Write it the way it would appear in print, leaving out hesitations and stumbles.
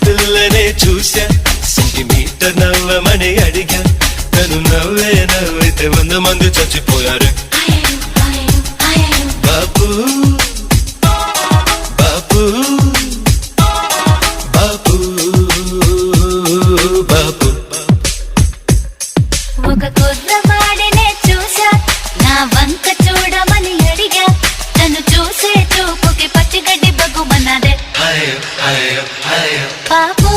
పిల్లనే చూసా సెంటీమీటర్ నవ్వమని అడిగా తను నవ్వితే 100 మంది చచ్చిపోయారు బాబు బాబు బాబు బాబు ఒక కుర్రవాడినే చూసా నా వంక చూడమని అడిగా తను చూసే చూపుకి పచ్చిగడ్డి బగ్గుమన్నదే అయ్యో అయ్యో అయ్యో బాబు